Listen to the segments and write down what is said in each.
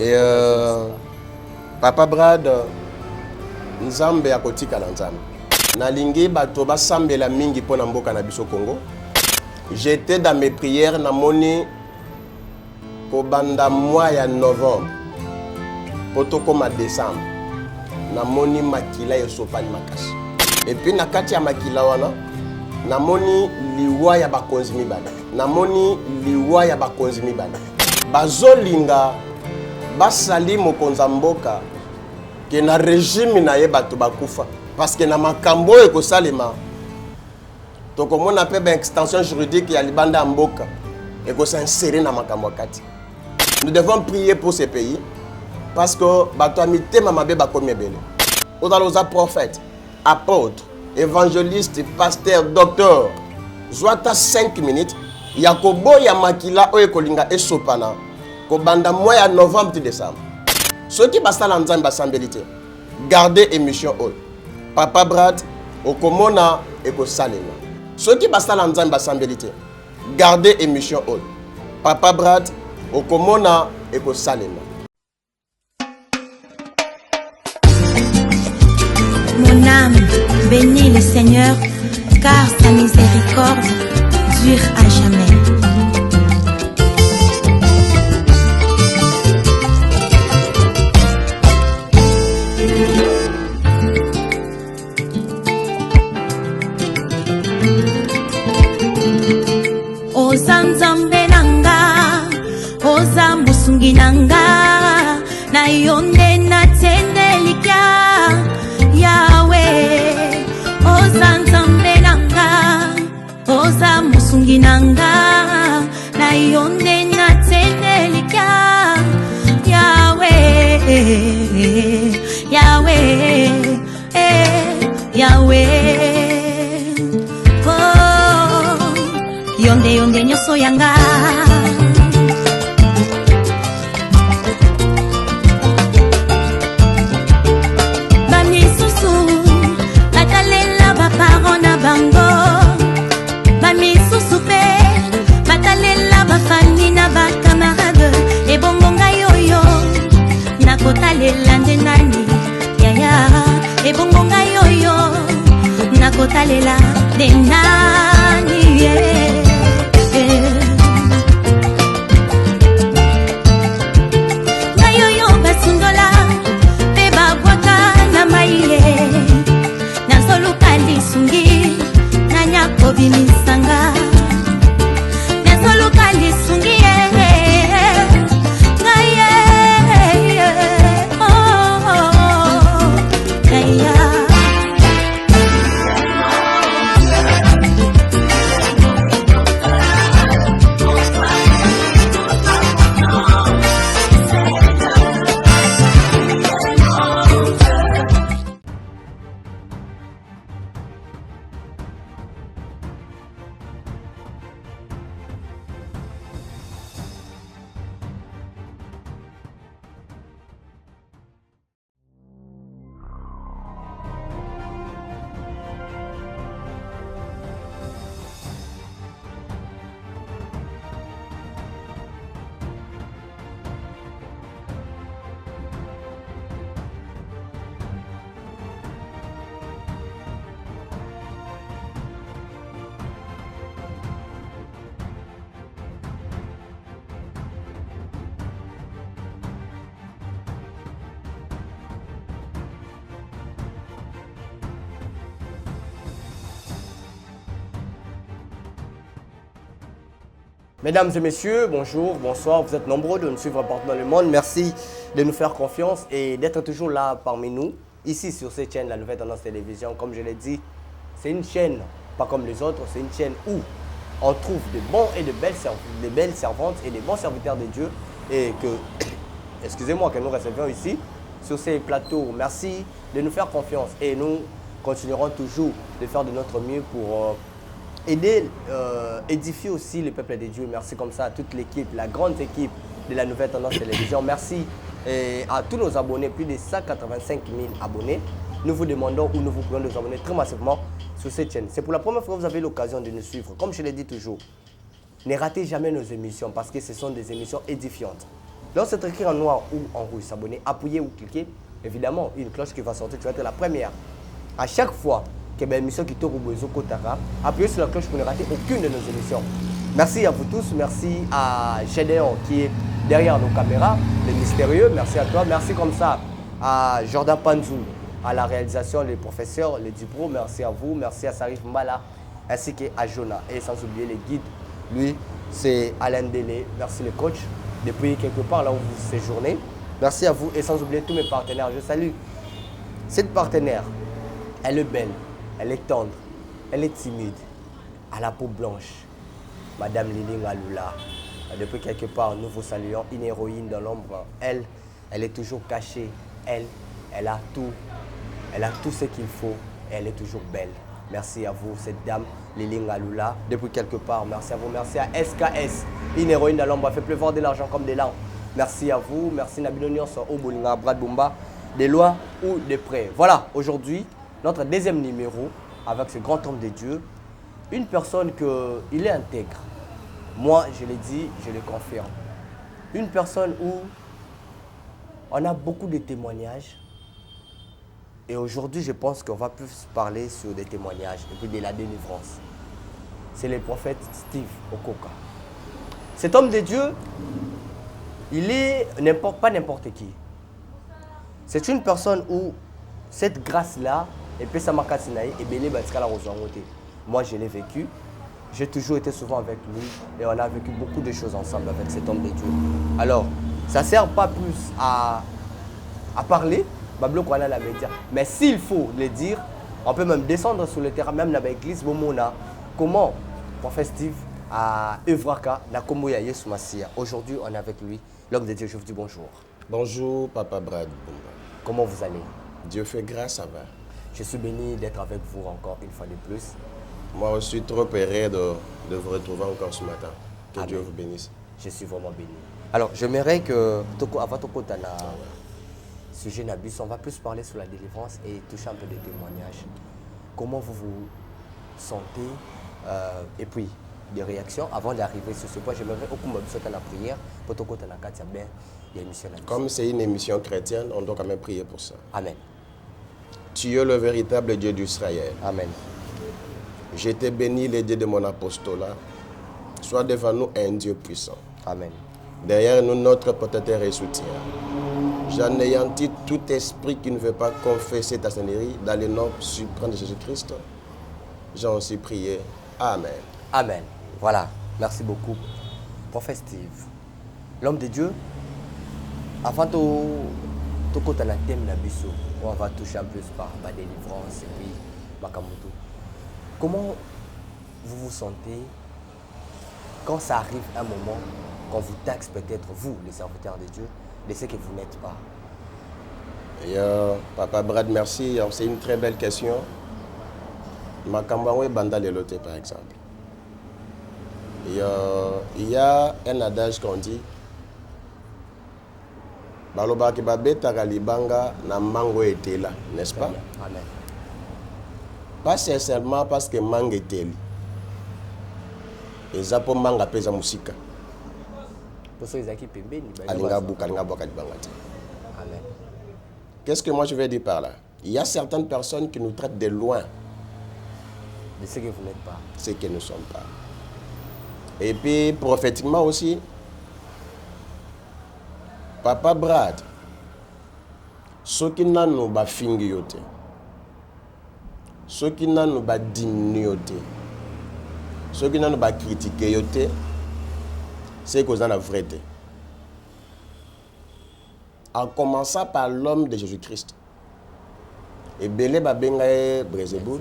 Et Papa Brad, Nzambe akotika na Nzambe. Nalingi bato basambela mingi pona mboka na biso Congo. J'étais dans mes prières na moni ko banda mois ya novembre. Poto koma décembre. Na moni makila yosopani makasi. Et puis na kati ya makila wana na moni liwa ya bakonzi mibale. Na moni liwa ya bakonzi mibale. Bazolinga basali mokonza mboka ke na régime na ye bato bakufa. Parce que na makambo eko salima tokomona pe ba extension juridique ya libanda mboka eko s'insérer na makambo kati. Nous devons prier pour ces pays parce que bato amitema mabe bakomi ebele. Ozaloza prophète, apôtre, évangéliste, pasteur, docteur. Zwata 5 minutes yakobo ya makila oyo kolinga esopana ko banda mois ya novembre to décembre. Ceux qui basala nzambe basambelité. Gardez émission oyo. Papa Brad, okomona eko salema. Ceux qui basala nzambe basambelité. Gardez émission oyo. Papa Brad, okomona eko salema. Mon âme bénit le Seigneur, car sa miséricorde dure à jamais. Oza nzambe nanga, oza musungi nanga, na yonde na tendelika Yahweh. Oza nzambe nanga, oza musungi nanga, na yonde na tendelika Yahweh, Yahweh, Yahweh. Oh, yonde yonde nyoso yanga. Bamisusu batalela baparona bango, bamisusu pe batalela bafani na bakamarade. Ebongo ngai oyo nakotalela nde nani yaya. Ebongo ngai oyo nakotalela nde nani yeah. Bimisanga nasoluka lisungi ngaye Mesdames et messieurs, bonjour, bonsoir. Vous êtes nombreux de nous suivre partout dans le monde. Merci de nous faire confiance et d'être toujours là parmi nous, ici sur cette chaîne, la Nouvelle Tendance Télévision. Comme je l'ai dit, c'est une chaîne pas comme les autres, c'est une chaîne où on trouve de bons et de belles servantes et de bons serviteurs de Dieu. Et que, excusez-moi, que nous recevons ici sur ces plateaux. Merci de nous faire confiance et nous continuerons toujours de faire de notre mieux pour aider, édifier aussi le peuple de Dieu. Merci comme ça à toute l'équipe, la grande équipe de la Nouvelle Tendance Télévision. Merci à tous nos abonnés, plus de 185 000 abonnés. Nous vous demandons ou nous vous prions de vous abonner très massivement sur cette chaîne. C'est pour la première fois que vous avez l'occasion de nous suivre. Comme je l'ai dit toujours, ne ratez jamais nos émissions parce que ce sont des émissions édifiantes. Donc c'est écrit en noir ou en rouge, s'abonner, appuyer ou cliquer. Évidemment, une cloche qui va sortir, tu vas être la première. À chaque fois que une émission qui tourne au Kotara, appuyez sur la cloche pour ne rater aucune de nos émissions. Merci à vous tous, merci à Gédéon qui est derrière nos caméras, le mystérieux, merci à toi, merci comme ça à Jordan Panzou, à la réalisation, les professeurs, les Dupro, merci à vous, merci à Sarif Mbala, ainsi qu'à Jonah, et sans oublier les guides, lui c'est Alain Délé, merci le coach, depuis quelque part là où vous séjournez, merci à vous et sans oublier tous mes partenaires, je salue cette partenaire, elle est belle, elle est tendre, elle est timide, à la peau blanche, Madame Lili Ngaloula. Depuis quelque part, nous vous saluons, une héroïne dans l'ombre. Elle est toujours cachée. Elle a tout ce qu'il faut. Et elle est toujours belle. Merci à vous, cette dame, Lili Ngaloula. Depuis quelque part, merci à vous. Merci à SKS, une héroïne dans l'ombre. Elle fait pleuvoir de l'argent comme des larmes. Merci à vous. Merci Nabilo Nyonso, Obolinga, Brad Bumba, des lois ou des prêts. Voilà, aujourd'hui, notre deuxième numéro avec ce grand homme de Dieu. Une personne qu'il est intègre. Moi, je l'ai dit, je le confirme. Une personne où on a beaucoup de témoignages. Et aujourd'hui, je pense qu'on va plus parler sur des témoignages et puis de la délivrance. C'est le prophète Steve Okoka. Cet homme de Dieu, il est pas n'importe qui. C'est une personne où cette grâce-là, et puis ça m'a cassé, et bien moi, je l'ai vécu. J'ai toujours été souvent avec lui et on a vécu beaucoup de choses ensemble avec cet homme de Dieu. Alors, ça ne sert pas plus à parler, mais s'il faut le dire, on peut même descendre sur le terrain, même dans l'église, comment prophète Steve à Evraka, na Komboya Yesu Massia. Aujourd'hui, on est avec lui. L'homme de Dieu, je vous dis bonjour. Bonjour, Papa Brad. Comment vous allez? Dieu fait grâce, ça va. Je suis béni d'être avec vous encore une fois de plus. Moi, je suis trop heureux de vous retrouver encore ce matin. Que Amen. Dieu vous bénisse. Je suis vraiment béni. Alors, j'aimerais que, avant de sujet Nabus, on va plus parler sur la délivrance et toucher un peu des témoignages. Comment vous vous sentez et puis des réactions. Avant d'arriver sur ce point, j'aimerais beaucoup me souhaiter la prière pour tout côté la émission. Comme c'est une émission chrétienne, on doit quand même prier pour ça. Amen. Tu es le véritable Dieu d'Israël. Amen. Je te bénis, le Dieu de mon apostolat. Sois devant nous un Dieu puissant. Amen. Derrière nous, notre protecteur et soutien. J'anéantis tout esprit qui ne veut pas confesser ta seigneurie dans le nom suprême de Jésus-Christ. J'en suis prié. Amen. Amen. Voilà. Merci beaucoup. Prophète Steve, l'homme de Dieu, avant de côté la thème Nabiso, on va toucher un peu par la délivrance et puis Makamoto. Comment vous vous sentez quand ça arrive un moment, quand vous taxe peut-être vous, les serviteurs de Dieu, de ce que vous n'êtes pas? Papa Brad, merci. C'est une très belle question. Makambawe Banda Lelote, par exemple. Il y a un adage qu'on dit Baloba ki babeta kalibanga na mango était là, n'est-ce pas? Amen. Pas sincèrement parce que mango était là. Et ça pour manga pesa musika. Alinga buka kalibanga. Amen. Qu'est-ce que moi je vais dire par là? Il y a certaines personnes qui nous traitent de loin. De ce que vous n'êtes pas. Ce que nous ne sommes pas. Et puis prophétiquement aussi, Papa Brad, ceux qui n'ont nous pas fingi yote, ceux qui n'ont nous pas diminué yote, ceux qui n'ont nous pas critiqué yote, c'est qu'on a la vérité. En commençant par l'homme de Jésus-Christ. Et Belé Babengaye Brézeboul,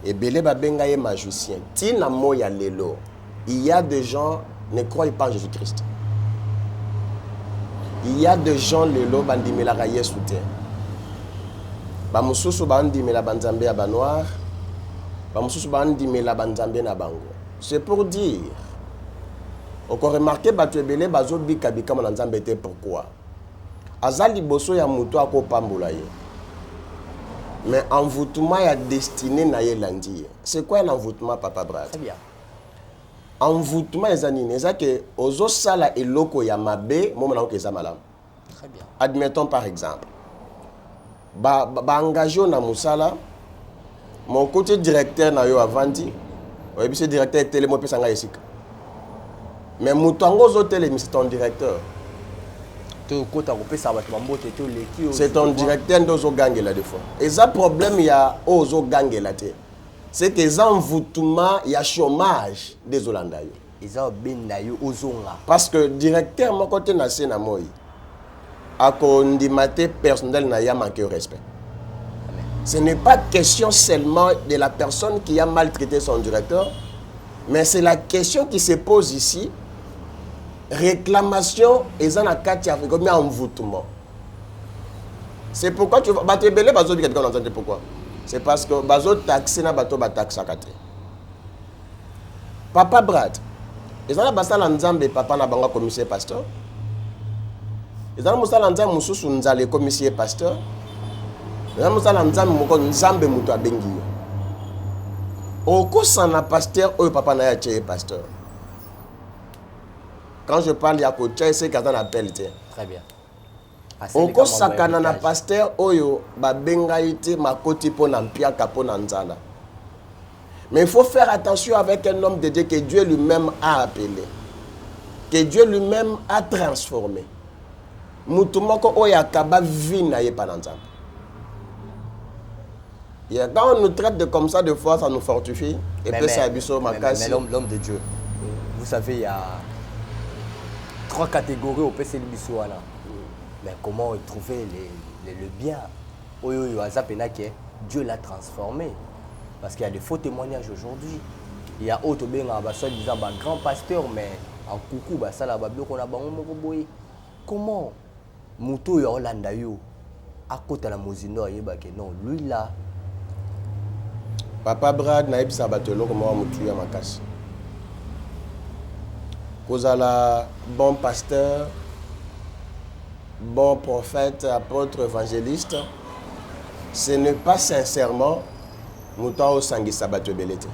et Belé Babengaye magicien. Tina moya lelo. Il y a des gens qui ne croient pas en Jésus-Christ. Il y a des gens lelo bandimela raye soutien. Bamususu bandimela banzambe ya banoir. Bamususu bandimela banzambe na bango. C'est pour dire. Encore remarqué batu ebele bazo bika bika mon nzambe te pourquoi? Azali boso ya muto akopambola ye. Mais envoûtement ya destiné na ye landi. C'est quoi l'envoûtement, Papa Brad? Très bien. envoûtement eza nini eza que ozosala eloko ya mabe momona ko eza malamu. Très bien. Admettons par exemple engagé na musala mon côté directeur na yo avandi oyebi ce directeur telemo pesa nga esika mais mutu ango ozotelemi c'est ton directeur. C'est ton directeur qui est là des fois. Et ça problème il y a ozo gangé là. C'est que les envoûtements il y a chômage des Hollandais. Ils ont bien naïo ozonga. Parce que directeur mon côté na sena moi. A condimate personnel na ya manqué au respect. Ce n'est pas question seulement de la personne qui a maltraité son directeur, mais c'est la question qui se pose ici. Réclamation et ça n'a qu'à comme envoûtement. C'est pourquoi tu vas battre belé bazo bi quelqu'un entendre pourquoi. C'est parce que bazo taxi na bato ba taxe akate. Papa Brad. Et ça na basala nzambe papa na banga commissaire pasteur. Et ça na musala nzambe mususu nzale commissaire pasteur. Et ça musala nzambe moko nzambe muto abengi yo. Oko sana pasteur oyo papa na ya tché pasteur. Quand je parle, il y a côté, c'est quand on appelle. Très bien. Oko sakana na pasteur oyo ba bengaïté ma koti po na mpia kapo na nzala. Mais il faut faire attention avec un homme de Dieu que Dieu lui-même a appelé. Que Dieu lui-même a transformé. Mutumoko oya kaba vina ye pananzala. Quand on nous traite de comme ça, de fois, ça nous fortifie. Et puis ça abisso ma casse. Mais l'homme de Dieu, vous savez, il y a 3 catégories au PC Bissouana. Mais comment trouver le bien? Dieu l'a transformé. Parce qu'il y a des faux témoignages aujourd'hui. Il y a autre bien disant grand pasteur, mais en coucou, ça là, comment Mouto Yolanda yo à côté de la Mosino, non, lui là. Papa Brad naïb sabatelo comment Moutou ya makasi. Kozala bon pasteur, bon prophète, apôtre, évangéliste, ce n'est pas sincèrement Mouta au Sangi Sabato Belete.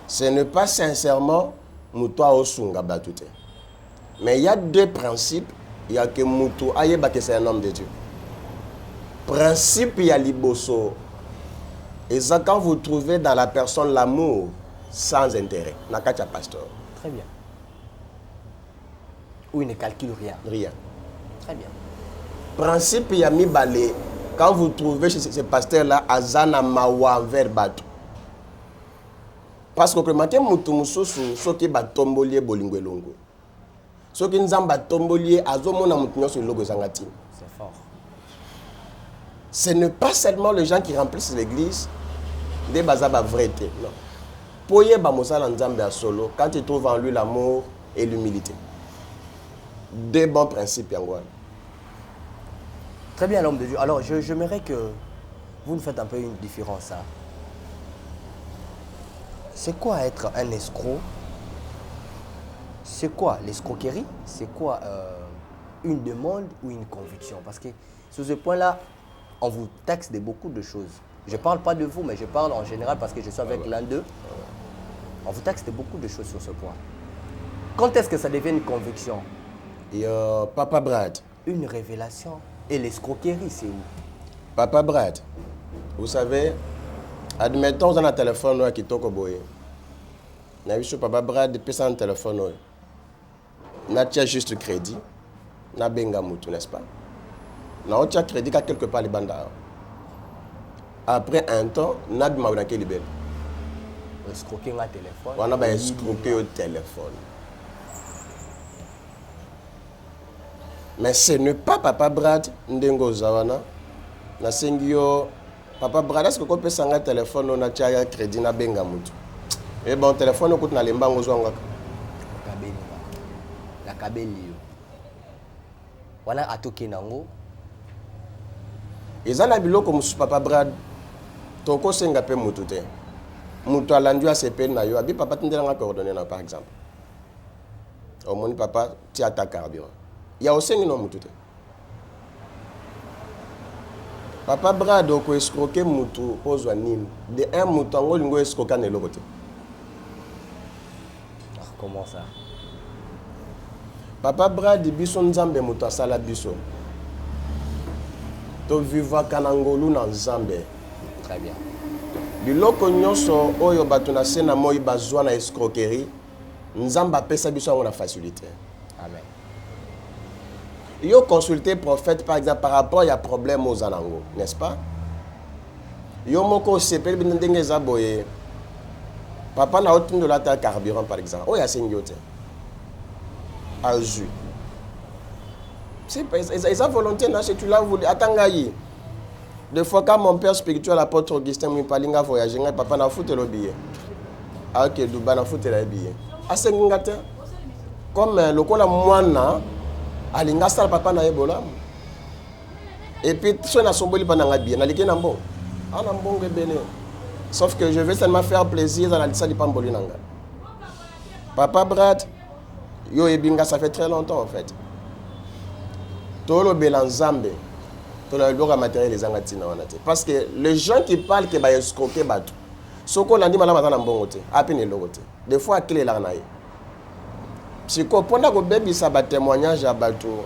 Ce n'est pas sincèrement Mouta au Sunga Batute. Mais il y a 2 principes. Il y a que Moutou Ayeba que c'est un homme de Dieu. Principe, il y a Liboso. Et ça, quand vous trouvez dans la personne l'amour sans intérêt, Nakacha pasteur. Très bien. Ou il ne calcule rien. Rien. Très bien. Principe, il y a mis balé. Quand vous trouvez chez ce pasteur-là, Azana Mawa vers Bato. Parce que le matin, Moutoumousou, ce qui est tombolier bolingwelongo. Ce qui est tombolier, Azomona Moutounyo sur le logo Zangati. C'est fort. Ce n'est pas seulement les gens qui remplissent l'église, des bazaba vérité. Non. Poye Bamosala Nzambe à solo, quand il trouve en lui l'amour et l'humilité. 2 bons principes, Yangouane. Très bien, l'homme de Dieu. Alors, j'aimerais que vous nous faites un peu une différence. Hein. C'est quoi être un escroc? C'est quoi l'escroquerie? C'est quoi une demande ou une conviction? Parce que sur ce point-là, on vous taxe de beaucoup de choses. Je ne parle pas de vous, mais je parle en général parce que je suis avec l'un d'eux. On vous taxe de beaucoup de choses sur ce point. Quand est-ce que ça devient une conviction? Et Papa Brad. Une révélation. Et l'escroquerie, c'est où? Papa Brad, vous savez, admettons on a un téléphone qui toque au boye. On a vu sur Papa Brad depuis un téléphone. On a juste crédit. On a benga moutou, n'est-ce pas? On a crédit à quelque part les bandas. Après un temps, on a bien libéré. Escroquer un téléphone. On a escroqué au téléphone. Mais ce n'est pas Papa Brad Ndengo Zawana. Na sengio Papa Brad, est-ce que vous pouvez un téléphone on a un crédit na benga mutu? Et bon téléphone coûte na lembango zwanga. La kabeli. Wana atoke nango. Ezala biloko musu Papa Brad. Toko senga pe mutu te. Mutu alandu a CP na yo abi papa tindela nga coordonner na par exemple. Au moni papa ti ata carburant. Il y a aussi un nom mutu te. Papa Brad oko escroquer mutu pozwa nini. De un mutu ngo lingo escroquer na eloko te. Comment ça? Papa Brad biso nzambe moto asala biso. To vivre kanangolu na nzambe. Très bien. Biloko nyonso oyo bato na se na moi bazwa na escroquerie, nzambe apesa biso yango na facilité. Amen. Yo consulter prophète par exemple par rapport à problème aux anango, n'est-ce pas? Yo moko sepeli bindenge za boye. Papa na autre de la carburant par exemple. Oh ya sengyote. Azu. C'est pas ça volonté na tu l'as voulu atangayi. Des fois quand mon père spirituel l'apôtre Augustin Mwipalinga voyager ngai papa na foutre le billet. Ah OK Duba na foutre le billet. Asengata comme le kola mwana alinga sala papa na ebola. Et puis so na somboli pa na billet na liki na mbongo. Ana mbongo ebele. Sauf que je veux seulement faire plaisir dans la salle pamboli nanga. Papa Brad yo ebinga ça fait très longtemps en fait. Tolo belanzambe. Tolo loga matériel les angatina wanate. Parce que les gens qui parlent que ba escroquer bato. Soko landi malama na mbongo te, apine logote. Des fois clé la naïe. Siko ponda ko bebi sa ba témoignage à bato.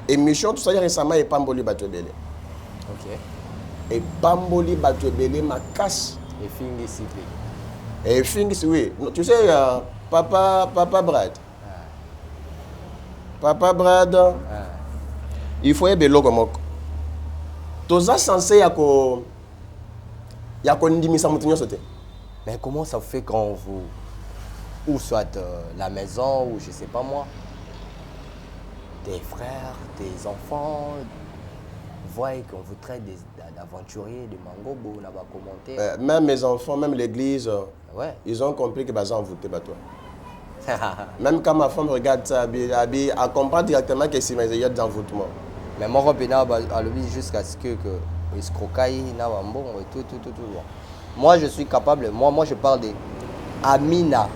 Émission tout ça récemment et pamboli bato belé. OK. Et pamboli bato belé ma casse. Et fingi si. Et fingi oui. Tu sais papa Brad. Papa Brad. Il faut y beloko moko. Toza censé yako ndimisa mutu nyoso te. Mais comment ça fait quand vous, ou soit la maison, ou je sais pas moi, tes frères, tes enfants, voient qu'on vous traite d'aventuriers, de mangobo, on va commenter. Même mes enfants, même l'église, Ouais. ils ont compris que bazan voûté toi. Même quand ma femme regarde ça, elle comprend directement que c'est mes yeux d'envoûtement. Mais moi, je suis jusqu'à ce que escrocaille, tout. Moi, je suis capable, moi je parle de Amina.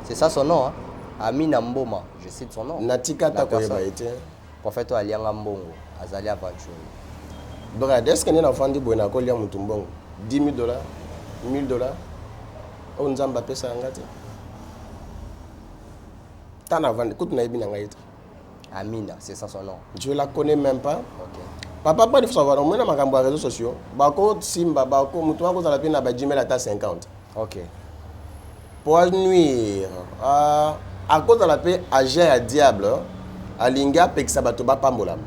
C'est ça son nom, hein? Amina Mboma, je cite son nom. Natika Takoyeba été. Prophète Alianga Mbongo, Azali Aventure. Brad, est-ce qu'il y a un enfant qui a $10 000, $1 000? On nous a mbappé ça en gâte. T'en as vendu, écoute, Amina, c'est ça son nom. Je ne la connais même pas. Ok. Papa, il faut savoir, on a des réseaux sociaux. Bako Simba, Bako, Moutoua, vous avez la Gmail à 50. Ok. Pour nuire, à cause de la paix, agent à diable, à Linga, Peksa Batoba Pambolam.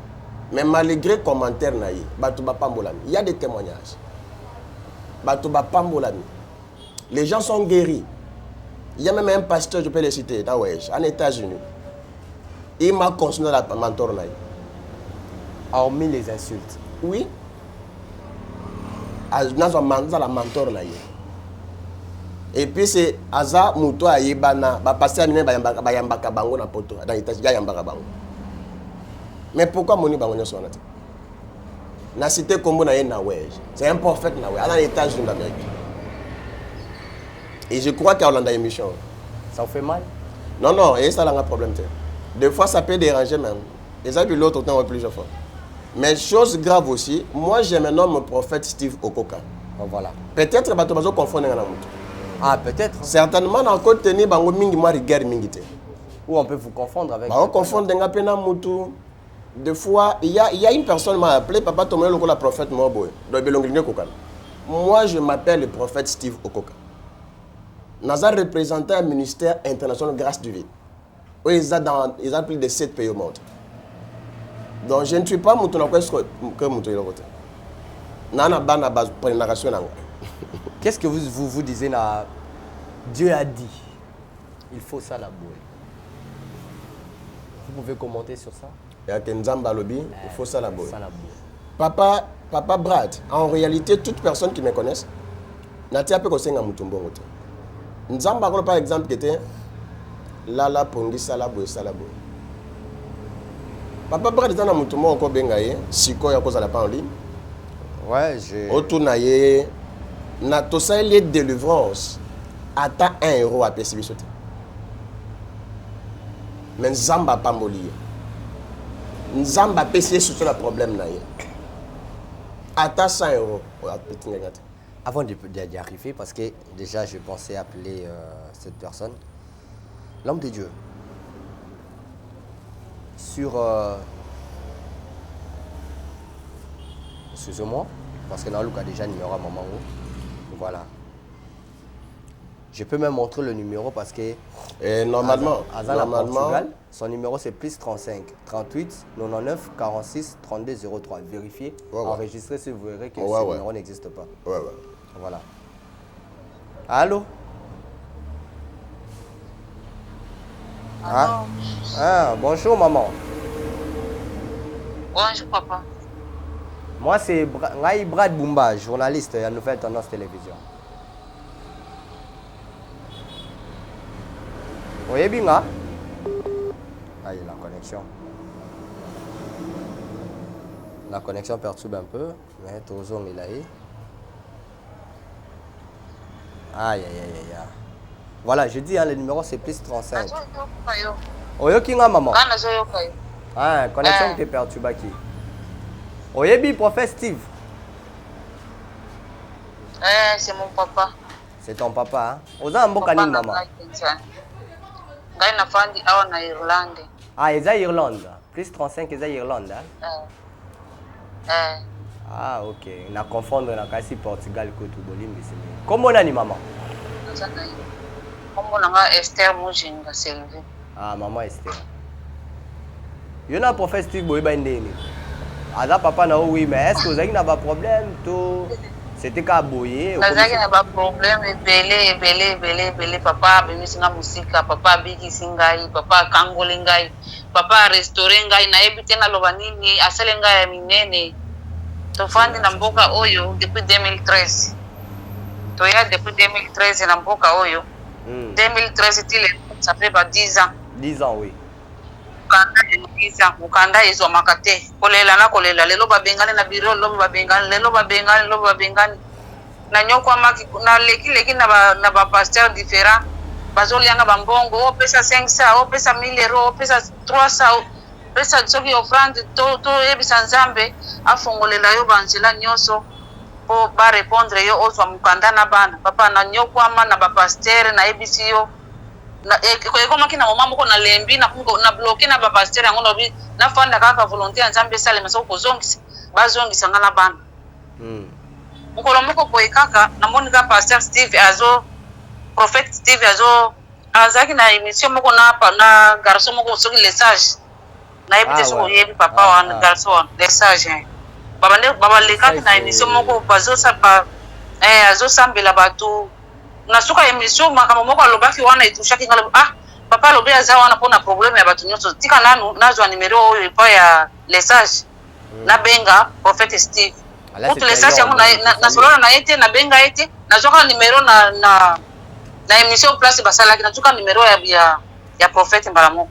Mais malgré commentaires, Batoba Pambolam, il y a des témoignages. Batoba Pambolam. Les gens sont guéris. Il y a même un pasteur, je peux le citer, en États-Unis. Il m'a continué la mentor. Hormis les insultes. Oui. La mentor. Et puis c'est Aza Mouto Ayebana, passer à Mine Bayambaka Bango na poto, dans l'étage Yambaka Bango. Mais pourquoi Moni Bango sont là? Na cité Kombo na Nawej. C'est un prophète Nawej, dans l'étage d'Amérique. Et je crois qu'il y a une émission. Ça vous fait mal? Non, et ça a un problème. Des fois, ça peut déranger même. Et ça, puis l'autre temps, plusieurs fois. Mais chose grave aussi, moi, j'ai maintenant mon prophète Steve Okoka. Oh, voilà. Peut-être que tu vas confondre. Ah, peut-être. Certainement, dans le côté de Bango Mingi, moi, regarde Mingi. Ou on peut vous confondre avec. On confond Moutou. Des fois, il y a une personne qui m'a appelé, papa, tu m'as le prophète Moboy. Moi, je m'appelle le prophète Steve Okoka. Nous avons représenté un ministère international grâce du vide. Ils ont plus de 7 pays au monde. Donc je ne suis pas Moutou que Moutou. Qu'est-ce que vous disiez là? Dieu a dit. Il faut ça la boue. Vous pouvez commenter sur ça? Il faut ça la boue. Papa Brad, en réalité, toute personne qui me connaisse, n'a pas peu que Moutou. Nzamba par exemple qui était Lala Pongi Salabo et Salabo. Papa Brad est un amoutomo encore bengaye, siko ya koza la pa en ligne. Ouais, j'ai. Otunaye, na tosa lié de délivrance, ata 1 euro à PCB sauté. Mais Nzamba pas moli. Nzamba PCB sur le problème naye. Ata 100 euros. Avant d'y arriver, parce que déjà je pensais appeler cette personne, L'homme de Dieu. Sur... Excusez-moi, parce que Nalouk a déjà le numéro à maman. Voilà. Je peux même montrer le numéro parce que... normalement, Portugal, son numéro c'est plus 35 38 99 46 32 03. Vérifiez, enregistrez si vous verrez que ce numéro n'existe pas. Voilà. Allô? Bonjour maman. Bonjour papa. Moi c'est Brad Bumba, journaliste à Nouvelle Tendance Télévision. Vous voyez bien là? Ah, il y a la connexion. La connexion perturbe un peu, mais toujours il a eu. Aïe, aïe, aïe, aïe. Voilà, je dis, hein, le numéro c'est plus 35. Oyo kinga maman. Ah, connexion te perturbe qui? Oyebi prophète Steve. C'est mon papa. C'est ton papa, hein? Oza mboka nini maman? Ngai nafandi awa na Irlande. Ah, eza Irlande. Plus 35 eza Irlande, hein? Ah, ok. Na confondre na kasi Portugal ko tu bolimbi simi. Kombo nani maman? Kombo nanga Esther Mujinga Sylvie. Ah, maman Esther. Yo na prophète Steve boyeba ndeni. Aza papa na oui, mais est-ce que vous avez un problème tout? C'était qu'à boyer. Vous avez un problème, belé, papa, bémisinga musika, papa, bigi singai, papa, kangolingai, papa, restaurangai, na ebite na lobanini, aselenga ya minene. Tofandi na mboka oyo depuis 2013. Toya depuis 2013 na mboka oyo. 2013 ça fait 10 ans. 10 ans, oui. Mukanda izo makate kolela na kolela lelo babengane na biro lobo babengane lelo babengane na nyoko maki na leki na ba pasteur différent bazolianga bambongo o pesa 500 o pesa 1000 euros o pesa 300 o pesa soki offrande to ebisa nzambe afongolela yo banzela nyoso po ba répondre yo ozwa mukanda na bana papa na nyoko na ba pasteur na ebisi yo na koma kina mama moko na lembi na bloquer na ba pasteur yango lobi na fanda kaka volonté nzambe sale maso ko bazongisa ngana bana mukolo moko boy kaka na moni ka pasteur Steve azo prophète Steve azo azaki na émission moko na garçon moko soki les sages na ebite so yebi papa wa garçon les sages baba le kaka na émission moko bazo sapa azo sambela batu na suka emission makambo moko alobaki wana itushaki ngalo papa lobi aza wana pona problème ya batu nyonso tika nanu nazwa numéro oyo pa ya lesage na benga prophète Steve pour lesage yango na solo na ete na benga ete nazwa numéro na émission place basalaki na tuka numéro ya prophète mbalamo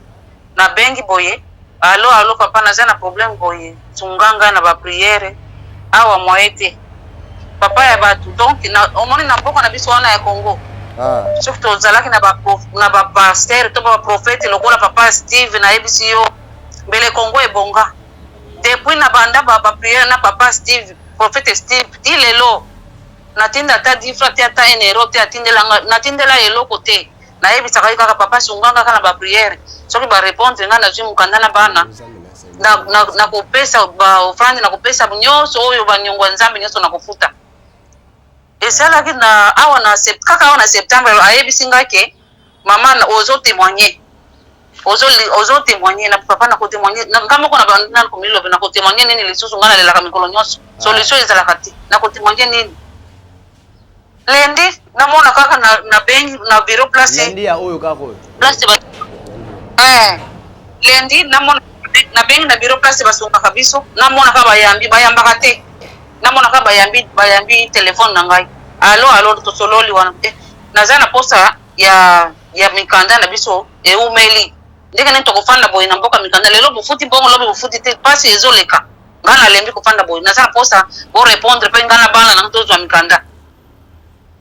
na bengi boye allo papa naza na problème boye tunganga na ba prière awa moete papa ya batu donc na omoni na mboka na biso wana ya Congo surtout ozalaki na ba pasteur to ba prophète lokola papa Steve na ebisi yo mbele Congo ebonga depuis na banda ba prière na papa Steve prophète Steve dilelo natinda ta difra te ata enero te atindela natindela eloko te na ebisa kaka papa sunganga kana ba prière soki ba répondre nga na zimu kanda na bana na kopesa ba offrande na kopesa nyonso oyo banyongwa nzambe nyonso na kofuta esalaki na awa na septembre ayebisi ngake mama ozo témoigner na papa na ko témoigner na ngamoko na bana ko milo na ko témoigner nini lisusu ngana lelaka mikolo nyonso solution ezalaka te na ko témoigner nini lendi na mona kaka na bengi na bureau place lendi ya oyo kako place lendi na mona na bengi na bureau place basonga kabiso na mona ka bayambaka te na mona ka bayambi téléphone na ngai allo to sololi wana naza na posta ya mikanda na biso eumeli ndenge nento kofanda boy na mboka mikanda lelo bufuti bongo lobi bufuti te pasi ezoleka ngana lembi kofanda boy naza na posta bo répondre pe ngana bana na tozwa mikanda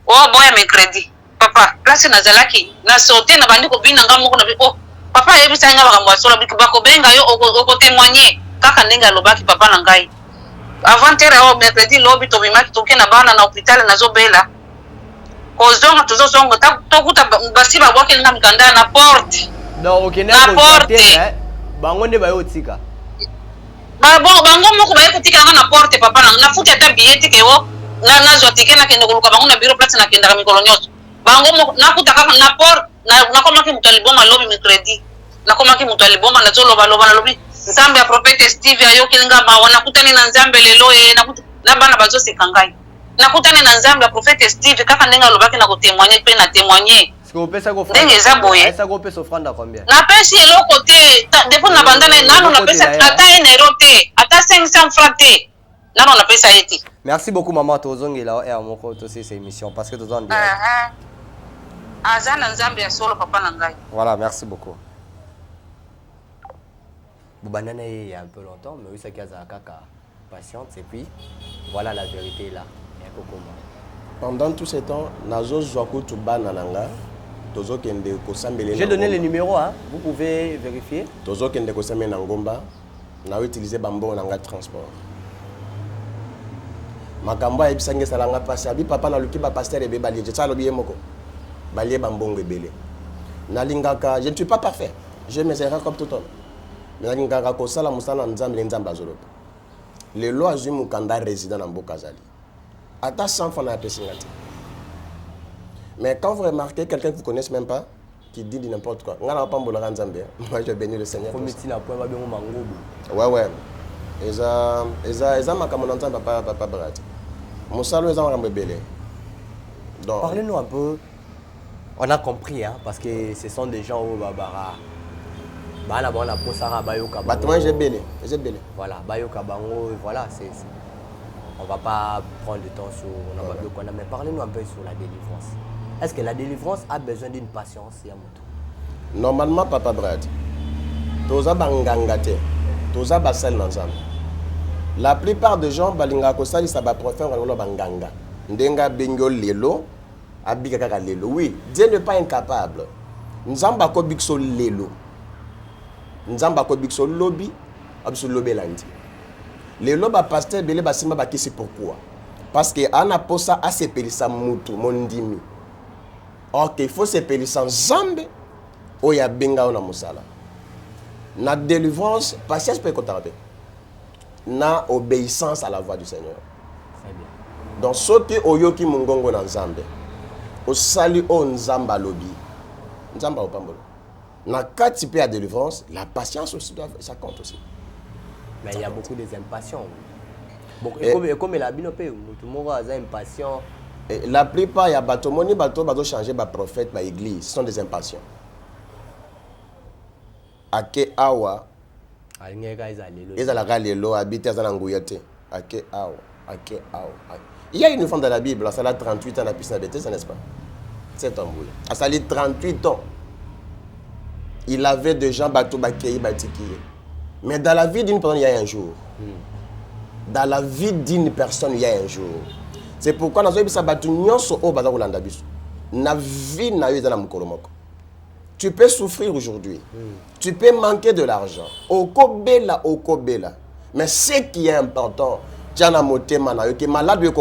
o boya mercredi papa place nazalaki na sauté na bandi ko bina ngamo ko na biko papa yebisa nga bakamwa sola biko benga yo oko témoigner kaka ndenge alobaki papa na ngai avant-hier au mercredi lobby to bimaki toke na bana na hôpital na zobela kozonga tozozonga tokuta basi babwakelinga mikanda na porte donc okende na porte bango nde bayo tika bango moko baye kotikalanga na porte papa nafuti ata billet ke o nazwa tike nakende koluka bango na bureau place nakendaka mikolo nyonso bango moko nakuta kaka na porte nakomaki moto aliboma lobi mercredi nakomaki moto aliboma nazolobaloba nalobi nzambe ya prophète Steve ayokelinga mawa nakutani na nzambe lelo na bana bazoseka ngai nakutani na nzambe ya prophète Steve kaka ndenge alobaki na kotémoigner mpe na témoigner ndenge eza boye napesi eloko te depuis na bandana nano napesa ata 1 euro te ata 500 francs te nano napesa ye te. Merci beaucoup maman tozongela ya moko tosi cette émission parce que tozon bien aza na nzambe ya solo papa na ngai. Voilà, merci beaucoup. Bobanana il y a un peu longtemps mais oui ça qui a kaka patiente et puis voilà la vérité là. Pendant tout ce temps, nazo zwaku tu banananga. J'ai donné le numéro, hein? Vous pouvez vérifier. Tozo kende ko sambela na ngomba, na utiliser bambo na transport. Makambo ya bisange salanga pasi abi papa na luki ba pasteur ebe balie je tsalo biye moko. Balie bambongo ebele. Nalingaka, je ne suis pas parfait. Je mes erreurs comme tout homme. Mais nalingaka ko sala musana nzambe nzambe azolopa. Le lo azui mukanda résident na mboka zali. Ata 100 fois na pesingati. Mais quand vous remarquez quelqu'un que vous ne connaissez même pas, qui dit n'importe quoi, moi je bénis le Seigneur. Ouais. Parlez-nous un peu. On a compris, hein, parce que ce sont des gens au Babara. J'ai belé. Voilà, Bayoka Bango, voilà, c'est. On ne va pas prendre du temps sur mais parlez-nous un peu sur la délivrance. Est-ce que la délivrance a besoin d'une patience, Yamoto? Normalement, Papa Brad, toza bangangate, toza basel nanzam. La plupart des gens balinga kosali ça va proffaire ngolo banganga. Ndenga bingo lelo, abika kaka lelo. Oui, Dieu n'est pas incapable. Nzamba ko bikso lelo. Nzamba ko bikso lobby, abso lobelandi. Lelo ba pasteur belé basima bakisi pourquoi? Parce que ana posa asepelisa mutu mondimi. Ok, il faut s'appeler sans zambe ou ya benga na musala. Na délivrance, patience peut être na obéissance à la voix du Seigneur. Très bien. Donc ce qui oyoki mungongo na nzambe, o sali o nzamba lobi. Nzamba o pambolo. Na kati pe à délivrance, la patience aussi ça compte aussi. Mais il y a beaucoup des impatients. Comme la binope, tout le monde est impatient. La plupart, il y a bateau, moni bateau, bateau changer ba prophète, ba église, ce sont des impatients. Ake awa, ils allaient lelo habiter dans l'angouillate. Ake awa. Il y a une femme dans la Bible, elle a 38 ans, la piscine de Bethesda, n'est-ce pas? C'est un boulot. Elle a 38 ans. Il avait des gens bateau bakei batiki. Mais dans la vie d'une personne, il y a un jour. Dans la vie d'une personne, il y a un jour. C'est pourquoi nous avons dit tu peux souffrir aujourd'hui. Tu peux manquer de l'argent. Okobela. Mais ce qui est important, tu as un malade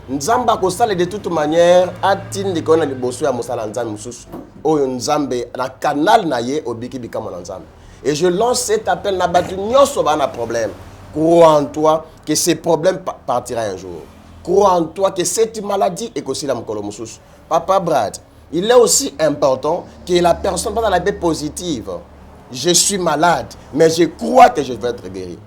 Nzamba kosala de toute manière atindi kona liboso ya mosala nzambe mususu oyo nzambe na canal na ye obiki bikama na nzambe. Et je lance cet appel na batu nyoso ba na problème. Crois en toi que ces problèmes partira un jour. Crois en toi que cette maladie est aussi la mokolo mususu. Papa Brad, il est aussi important que la personne va dans la paix positive. Je suis malade, mais je crois que je vais être guéri.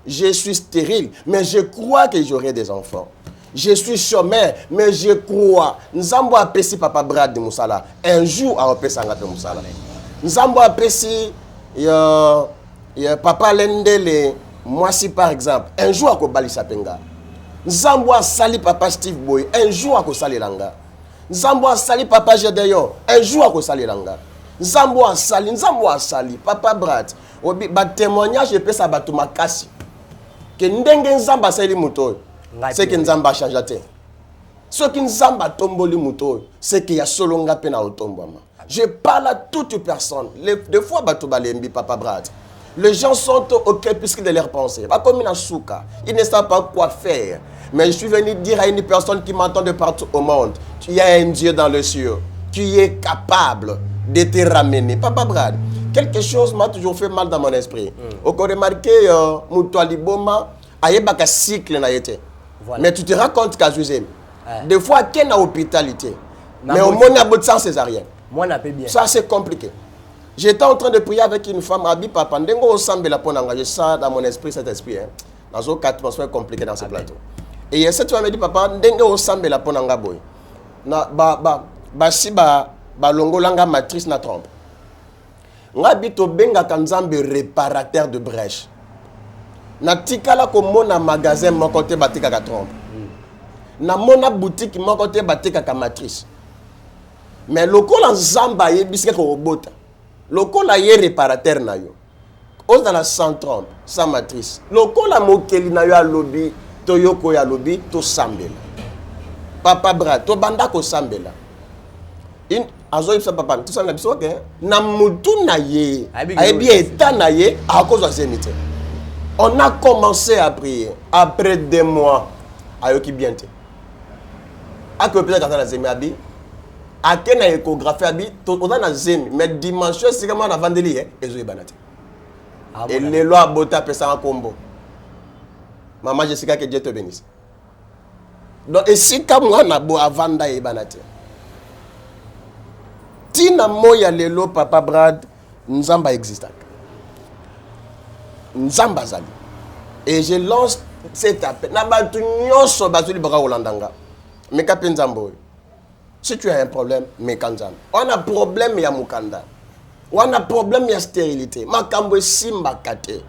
Je suis stérile, mais je crois que j'aurai des enfants. Je suis chômeur, mais je crois. Nzambo apesi Papa Brad de Moussala. Un jour, à apesi Angate Moussala. Nzambo apesi Papa Lendele, moi si par exemple, un jour à Kobali Sapenga. Nzambo a sali Papa Steve Boy, un jour à Kosali Langa. Nzambo a sali Papa Gedeon, un jour à Kosali Langa. Nzambo a sali Papa Brad. Ba témoignage peut ça batu makasi. Que ndenge Nzamba sali muto. C'est que Nzamba change la terre. Ce qui Nzamba tomboli muto, c'est qu'il y a solo ngape na otombama. Je parle à toute personne. Des fois batu balembi Papa Brad. Les gens sont au crépuscule de leurs pensées. Pas comme une souka. Ils ne savent pas quoi faire. Mais je suis venu dire à une personne qui m'entend de partout au monde, tu y a un Dieu dans le ciel qui est capable de te ramener. Papa Brad, quelque chose m'a toujours fait mal dans mon esprit. Au cours de remarqué, Moutouali Boma, il y a un cycle. Mais tu te rends compte qu'à José, des fois, qu'il y a une hôpitalité. Mais au monde, il y a beaucoup de sang césarien. Moi, on a bien. Ça, c'est compliqué. J'étais en train de prier avec une femme, Abi Papa, Ndengo Osambela pour engager ça dans mon esprit, cet esprit. Dans une atmosphère compliquée dans ce plateau. Et cette femme me dit, Papa, Ndengo Osambela pour engager. Si longo langa matrice na trompe. Ngabi to benga kanzambe réparateur de brèche. Na tikala ko mona magasin mon côté batika ka trompe. Na mona boutique mon côté batika ka matrice. Mais lokola nzamba yebisika ko bota. Lokola ye réparateur na yo. Ose dans la 130 sans matrice. Lokola mokeli na yo a lobby to yoko ya lobby to sambela. Papa bra to banda ko sambela. In azo yipsa papa tout ça na biso ke na mutu na ye. Ayebi état na ye à cause de zénité. On a commencé à prier après 2 mois ayoki bien te. A que peut-être dans la zémi a quelle échographie abi on a na zemi mais dimension c'est comment na vandeli ezo ebanate. Et les lois bota pesa en combo. Maman Jessica que Dieu te bénisse. Donc et si comme moi na bo avanda ebanate. Tina moya lelo papa Brad nzamba existe. Nzamba zali. Et je lance cet appel. Na batu nyonso bazuli baka Holandanga. Mais kapenzambo. Si tu as un problème, mais kanzam. On a problème ya mukanda. On a problème ya stérilité. Makambo simba kate.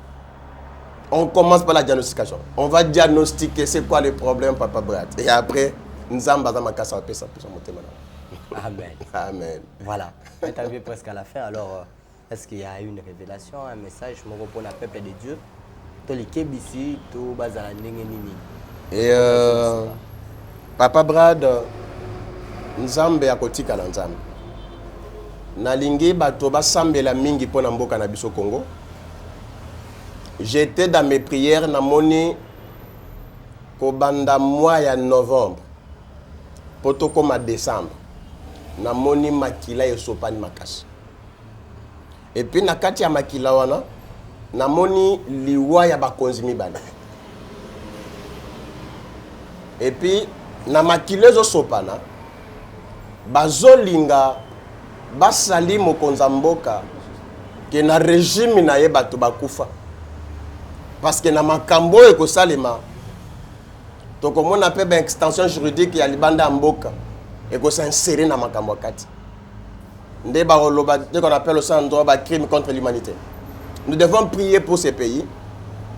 On commence par la diagnostication. On va diagnostiquer c'est quoi le problème papa Brad. Et après nzamba za makasa pesa pour monter maintenant. Amen. Amen. Voilà. On est arrivé presque à la fin. Alors, est-ce qu'il y a eu une révélation, un message pour le peuple de Dieu? Et papa Brad, Nzambe akotika na Nzambe. Nalingi bato basambela mingi pona mboka na biso Congo. J'étais dans mes prières namoni kobanda mois ya novembre. Poto koma décembre. Namoni makila esopani makasi. Et puis na kati ya makila wana namoni liwa ya bakonzi mibale. Et puis na makila ezo sopana bazolinga basali mokonza mboka ke na régime na ye bato bakufa. Parce que na makambo ekosalema tokomona pe ba extension juridique ya libanda mboka eko s'insérer na makambo kati. Nde ba roloba ce qu'on appelle au sein droit ba crime contre l'humanité. Nous devons prier pour ces pays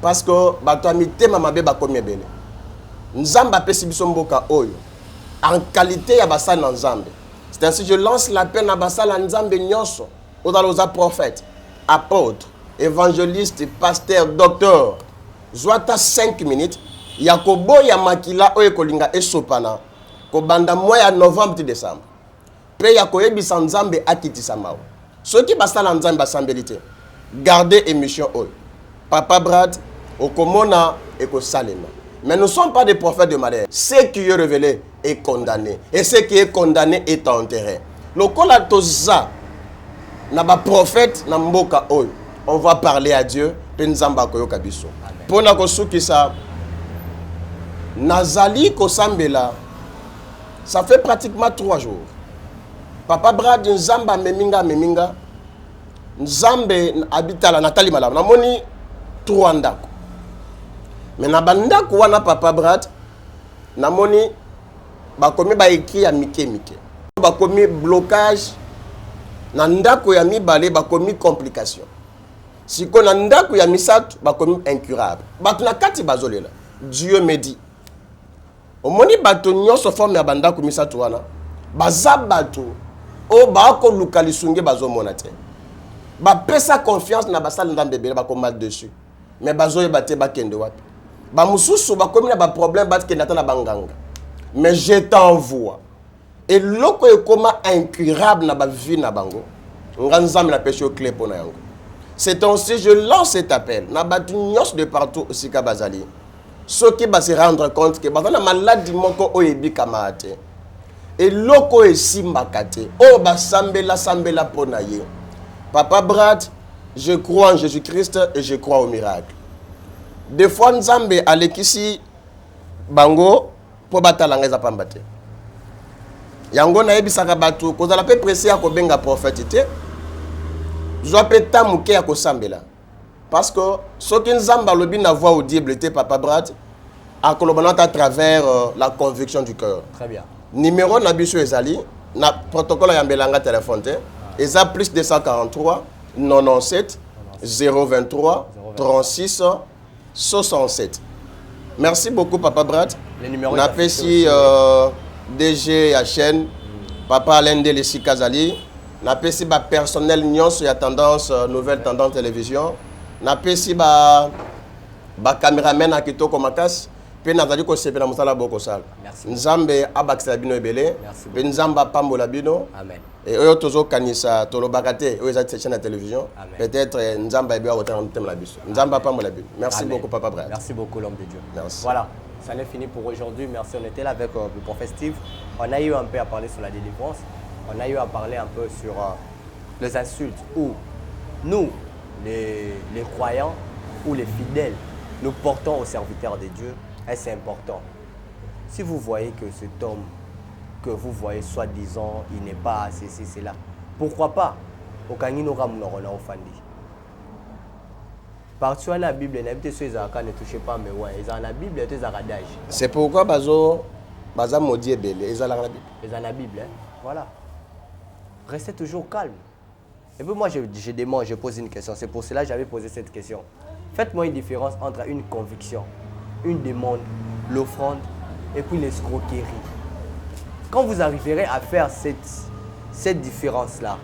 parce que bato amité mamabe ba komi ebele. Nzamba pesi biso mboka oyo en qualité ya basala na Nzambe. C'est ainsi je lance l'appel na basala Nzambe nyonso aux prophètes, apôtres, évangélistes, pasteurs, docteurs. Zwata 5 minutes yakobo ya makila oyo kolinga esopana ko banda mois ya novembre et décembre. Pe yakoyebisa Nzambe akitisa mawo. Ceux qui basala Nzambe basambelité. Gardez émission oyo. Papa Brad okomona ekosalema. Mais nous ne sommes pas des prophètes de malheur. Ce qui est révélé est condamné. Et ce qui est condamné est enterré. Le kola toza na ba prophète na mboka oyo. On va parler à Dieu. Penzamba koyoka biso. Pona kosukisa nazali kosambela. Ça fait pratiquement 3 jours. Papa Brad Nzamba meminga. Nzambe habitala Nathalie Malama. Namoni 3 ndako. Mais na bandako wana papa Brad namoni bakomi ba écrit ya mike. Bakomi blocage na ndako ya mibale bakomi complication. Siko na ndako ya misatu bakomi incurable. Bato na kati bazolela. Dieu me dit. Omoni bato nyonso forme ya bandako misatu wana. Baza bato o bako lukalisunge bazomona te. Ba pesa confiance na basala Nzambe bele bako mal dessus. Mais bazoye bate bakende wapi. Ba mususu bakomi na ba problème bat ke natana banganga. Mais je t'envoie. Et loko ekoma incurable na ba vie na bango. Nganzam na pêche au clé pona yango. C'est ainsi je lance cet appel na batu nyos de partout au Sika Bazali. ceux qui vont se rendre compte que la maladie moko oyebikama te et loko esimbaka te o basambela sambela pona ye. Papa Brad, je crois en Jésus-Christ et je crois au miracle. Des fois Nzambe alekisi bango po batalanga za pambate. Yango na yebisaka batu kozala pe pressé ya kobenga prophète te. Zwa pe tamuke ya kosambela. Parce que ce qui Nzambe alobi na voix audible te Papa Brad à travers la conviction du cœur. Très bien. Numéro nabiso ezali na protocole ya mbelanga téléphone te. Eza plus 243 97 023 36 67. Merci beaucoup Papa Brad. Les numéros. Na pesi DG ya chaîne Papa Alain Delessi Kazali. Na pesi ba personnel nyonso ya tendance nouvelle tendance télévision. Na pesi ba caméraman akitoko makasi. Pe nazali ko sepela musala boko sala. Merci. Nzambe abakisa bino ebele. Pe Nzamba pambola bino. Amen. Et oyo tozo kanisa tolo bakate oyo za chaîne de télévision. Amen. Peut-être Nzamba ebe autant en thème la biso. Nzamba pambola bino. Merci Amen. beaucoup Papa Brad. Merci beaucoup l'homme de Dieu. Merci. Voilà, ça n'est fini pour aujourd'hui. Merci, on était là avec le prophète Steve. On a eu un peu à parler sur la délivrance. On a eu à parler un peu sur les insultes où nous, les croyants ou les fidèles, nous portons aux serviteurs de Dieu. Et c'est important. Si vous voyez que cet homme que vous voyez soi-disant, il n'est pas ceci, c'est là. Pourquoi pas? Au Kangino Ramnorona Ofandi. Partout dans la Bible, ne touchez pas mais ouais, ils ont la Bible et ils ont l'adage. C'est pourquoi bazo maudit belé, ils ont la Bible. Ils ont la Bible, hein? Voilà. Restez toujours calme. Et puis moi je demande, je pose une question. C'est pour cela que j'avais posé cette question. Faites-moi une différence entre une conviction, une demande, l'offrande et puis l'escroquerie. Quand vous arriverez à faire cette différence-là,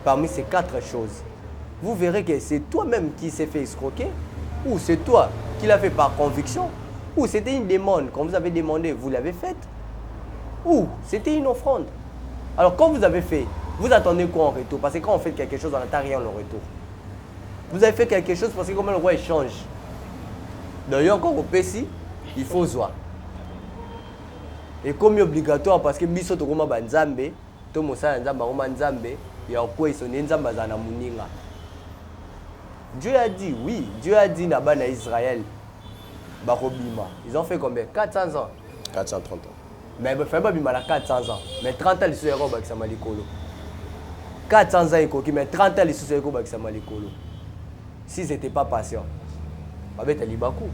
parmi ces quatre choses, vous verrez que c'est toi-même qui s'est fait escroquer, ou c'est toi qui l'as fait par conviction, ou c'était une demande, quand vous avez demandé, vous l'avez faite, ou c'était une offrande. Alors quand vous avez fait, vous attendez quoi en retour? Parce que quand on fait quelque chose, on n'attend rien en retour. Vous avez fait quelque chose parce que comme le roi change. D'ailleurs, quand vous payez, il faut voir. Et comme obligatoire, parce que biso to koma banzambe, to mosala nzamba koma nzambe, ya kwa isone nzamba za na muninga. Dieu a dit, oui, Dieu a dit là-bas na Israël, Barobima. Ils ont fait combien? 400 ans. 430 ans. Mais il ne fait pas bima 400 ans. Mais 30 ans, ils sont héros avec Samalikolo. 400 ans, mais 30 ans, ils sont héros avec Samalikolo. S'ils n'étaient pas patients, ils avaient Libakou.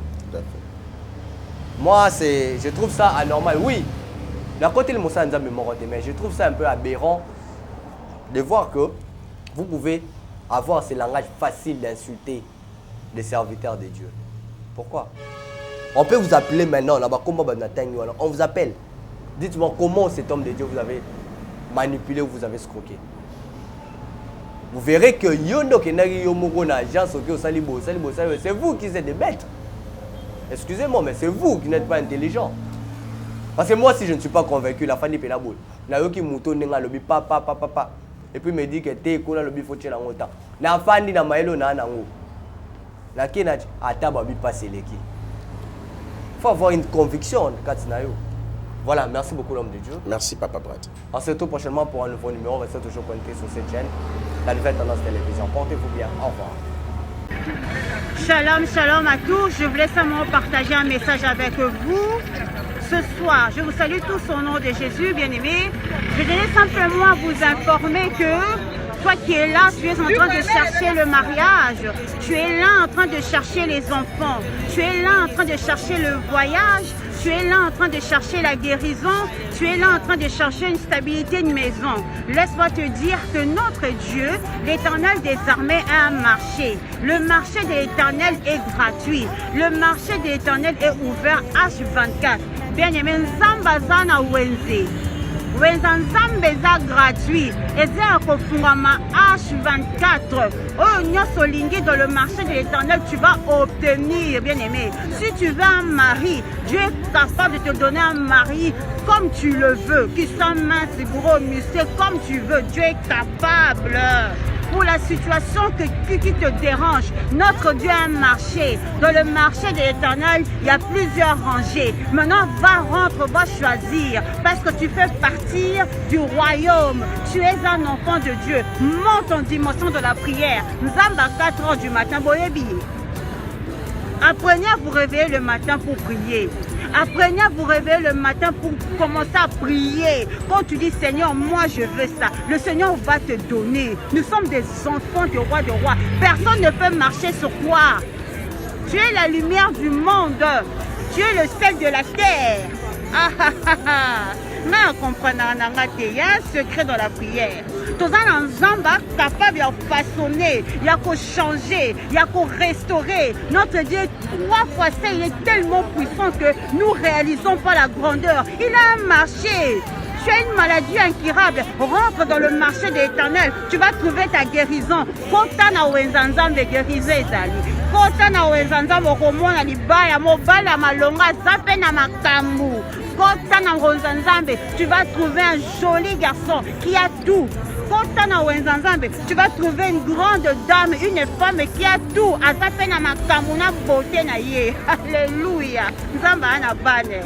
Moi, je trouve ça anormal. Oui, d'un côté, le Moussa Nzambe Morote, mais je trouve ça un peu aberrant de voir que vous pouvez avoir ce langage facile d'insulter des serviteurs de Dieu. Pourquoi? On peut vous appeler maintenant, on vous appelle. Dites-moi comment cet homme de Dieu vous avez manipulé ou vous avez scroqué. Vous verrez que c'est vous qui êtes des bêtes. Excusez-moi, mais c'est vous qui n'êtes pas intelligent. Parce que moi, si je ne suis pas convaincu, la famille la boule. Et puis il me dit que t'es qu'on a le bif au tchèque en temps. La famille n'a pas eu la qui n'a pas passé l'équipe. Il faut avoir une conviction. Voilà, merci beaucoup l'homme de Dieu. Merci Papa Brad. On se retrouve prochainement pour un nouveau numéro. On va toujours connecter sur cette chaîne, la nouvelle tendance télévision. Portez-vous bien. Au revoir. Shalom, shalom à tous. Je voulais simplement partager un message avec vous. Ce soir, je vous salue tous au nom de Jésus, bien-aimés. Je voulais simplement vous informer que toi qui es là, tu es en train de chercher le mariage. Tu es là en train de chercher les enfants. Tu es là en train de chercher le voyage. Tu es là en train de chercher la guérison. Tu es là en train de chercher une stabilité de maison. Laisse-moi te dire que notre Dieu, l'Éternel des armées, a un marché. Le marché de l'Éternel est gratuit. Le marché de l'Éternel est ouvert H24. Bien-aimé, Nzambazana Wenze. Wenza Nzambe eza gratuit. Eza kofungama H24. Oh, nyoso lingi dans le marché de l'Éternel, tu vas obtenir, bien-aimé. Si tu veux un mari, Dieu est capable de te donner un mari comme tu le veux, qui soit mince, gros, musclé, comme tu veux. Dieu est capable. pour la situation qui te dérange. Notre Dieu a un marché. Dans le marché de l'Éternel, il y a plusieurs rangées. Maintenant, va choisir. Parce que tu fais partie du royaume. Tu es un enfant de Dieu. Monte en dimension de la prière. Nous sommes à 4 h du matin. Apprenez à vous réveiller le matin pour prier. Apprenez à vous réveiller le matin pour commencer à prier. Quand tu dis Seigneur, moi je veux ça, le Seigneur va te donner. Nous sommes des enfants du roi de rois. Personne ne peut marcher sur toi. Tu es la lumière du monde. Tu es le sel de la terre. Mais en comprenant, il y a un secret dans la prière. Tous les gens capable de façonner, il y a qu'à changer, il y a qu'à restaurer. Notre Dieu, 3 fois ça, il est tellement puissant que nous ne réalisons pas la grandeur. Il a un marché. Tu as une maladie incurable, rentre dans le marché de l'Éternel, tu vas trouver ta guérison. Kota na wenzanzam de guérison ezali. Kota na wenzanzam okomona libaya mobala malonga zape na makambu. Kota na wenzanzam, tu vas trouver un joli garçon qui a tout. Kota na wenzanzam, tu vas trouver une grande dame, une femme qui a tout. Azape na makambu na beauté na ye. Alléluia. Nzamba na bane.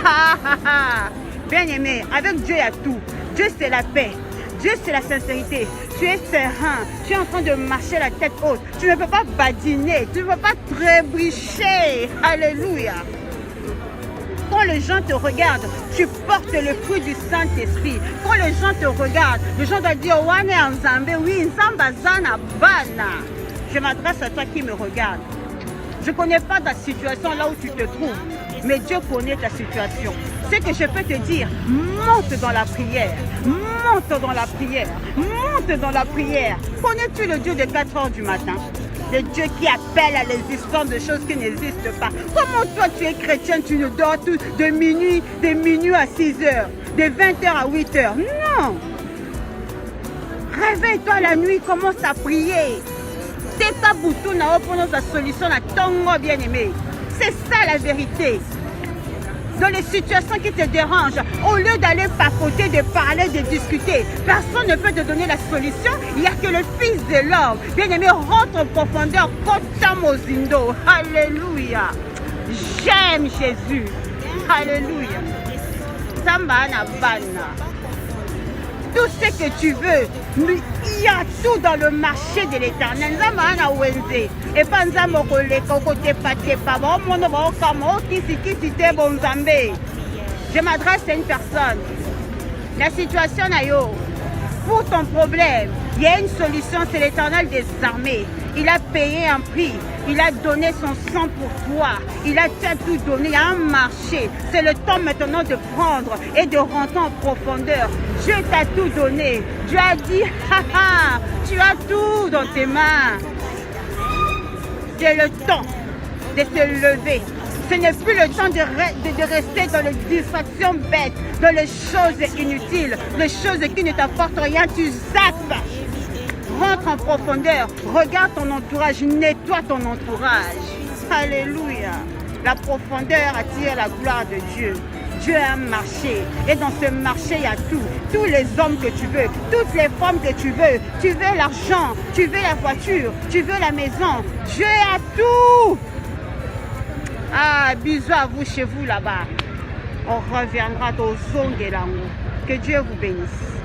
Ha ha ha. Bien-aimé, avec Dieu il y a tout. Dieu c'est la paix. Dieu c'est la sincérité. Tu es serein. Tu es en train de marcher la tête haute. Tu ne peux pas badiner. Tu ne peux pas trébucher. Alléluia. Quand les gens te regardent, tu portes le fruit du Saint-Esprit. Quand les gens te regardent, les gens doivent dire Wane Nzambe, oui, Nzamba Zana Bana. Je m'adresse à toi qui me regarde. Je ne connais pas ta situation là où tu te trouves, mais Dieu connaît ta situation. Ce que je peux te dire, monte dans la prière, monte dans la prière, monte dans la prière. Connais-tu le Dieu de 4 h du matin? Le Dieu qui appelle à l'existence de choses qui n'existent pas. Comment toi tu es chrétien, tu ne dors tout de minuit à 6 h, de 20 h à 8 h? Non! Réveille-toi la nuit, commence à prier. C'est ta bouton à opposer sa solution à ton bien-aimé. C'est ça la vérité. Dans les situations qui te dérangent, au lieu d'aller papoter, de parler, de discuter, personne ne peut te donner la solution. Il n'y a que le Fils de l'homme. Bien-aimé, rentre en profondeur. Kotamozindo. Alléluia. J'aime Jésus. Alléluia. Sambana bana. Tout ce que tu veux, il y a tout dans le marché de l'Éternel. Et pas je m'adresse à une personne. La situation pour ton problème, il y a une solution, c'est l'Éternel des armées. Il a payé un prix, il a donné son sang pour toi, il a tout donné, il y a un marché. C'est le temps maintenant de prendre et de rentrer en profondeur. Dieu t'a tout donné. Dieu a dit, haha, tu as tout dans tes mains. C'est le temps de te lever. Ce n'est plus le temps de rester dans les distractions bêtes, dans les choses inutiles, les choses qui ne t'apportent rien, tu zappes. Rentre en profondeur, regarde ton entourage, nettoie ton entourage. Alléluia. La profondeur attire la gloire de Dieu. Dieu a un marché et dans ce marché il y a tout. Tous les hommes que tu veux, toutes les femmes que tu veux l'argent, tu veux la voiture, tu veux la maison. Dieu a tout. Ah, bisous à vous chez vous là-bas. On reviendra au Zongelango. Que Dieu vous bénisse.